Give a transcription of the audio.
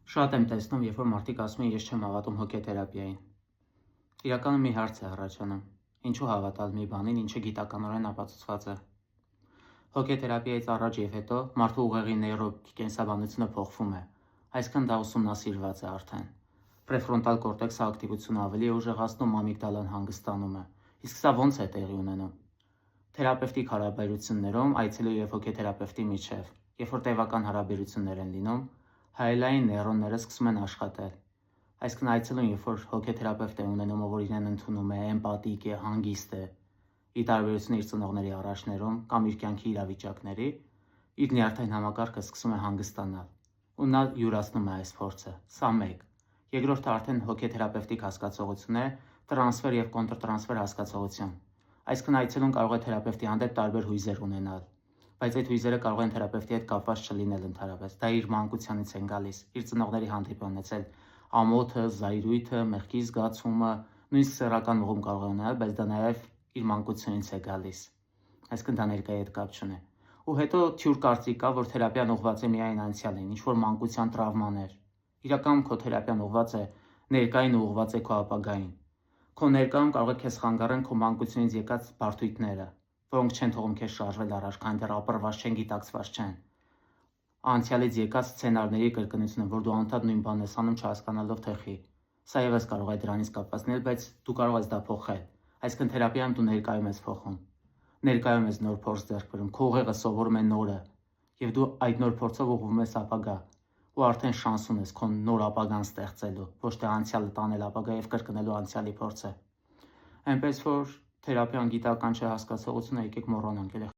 Շատ եմ տեսնում, երբ որ մարդիկ ասում են, ես չեմ հավատում հոգեթերապիային։ Իրականում մի հարց է առաջանում. ինչու հավատալ մի բանին, ինչը գիտականորեն ապացուցված է։ Հոգեթերապիայից առաջ եւ հետո մարդու ուղեղի նեյրոկենսաբանությունը փոխվում է, այսինքն դա ուսումնասիրված է արդեն։ Պրեֆրոնտալ կորտեքսը ակտիվությունը ավելի է ուժեղացնում, ամիգդալան հանգստանում է։ Իսկ սա ո՞նց է տեղի ունենում։ Թերապևտիկ հարաբերություններում այցելու եւ հոգեթերապևտի միջև, երբ որ տևական հարաբերություններ են լինում, հայելային նեյրոնները սկսում են աշխատել։ Այսինքն այցելուն, երբ որ հոգեթերապևտ է ունենում, որ իրեն ընդունում է, էմպաթիկ է, հանգիստ է, ի տարբերություն իր ծնողների առաջներում կամ իր կյանքի իրավիճակների, իր նյարդային համակարգը սկսում է հանգստանալ։ Ու նա յուրացնում է այս փորձը։ Սա մեկ։ Երկրորդը արդեն հոգեթերապևտիկ հասկացողություն է, տրանսֆեր եւ կոնտրտրանսֆեր հասկացողություն։ Այսինքն այցելուն կարող է թերապևտի հանդեպ տարբեր հույզեր ունենալ, բայց այդ հույզերը կարող են թերապևտի հետ կապված չլինել ընդհանրապես։ Դա իր մանկությանից են գալիս, իր ծնողների հանդեպ ունեցել ամոթը, զայրույթը, մեղքի զգացումը, նույնիսկ սեռական ուղում կարող է ունենալ, բայց դա նաև իր մանկությունից է գալիս։ Այսինքն դա ներկայի հետ կապ չունի։ Ու հետո թյուր կարծիք կա, որ թերապիան ուղղված է միայն անցյալին, ինչ որ մանկության տրավմաներ։ Իրականում քո թերապիան ուղղված է ներկային ու ուղղված է քո ապագային։ Քո ներկայում կարող է քեզ խանգարեն քո մանկությունից եկած բարդույթները, որոնք չեն թողում քեզ շարժվել առաջ, քանի դեռ ապրված չեն, գիտակցված չեն։ Անցյալից եկած սցենարների կրկնությունը, որ դու անդադ նույն բանն ես անում, չհասկանալով թե խի։ Սա եւս կարող է դրանից կապված լինել, բայց դու կարող ես դա փոխել։ Այսինքն թերապիայում դու ներկայում ես փոխում։ Ներկայում ես նոր փորձ ձեռք բերում, քո ուղեղը սովորում է նորը, եւ դու այդ նոր փորձով ուղղվում ես ապագա։ Ու արդեն շանս ունես քո նոր ապագան ստեղծելու, ոչ թե անցյալը տանել ապագա եւ կրկնելու անցյալի փորձը։ Այնպես որ թերապիան գիտական չէ հասկացողությունը, եկեք մոռանանք։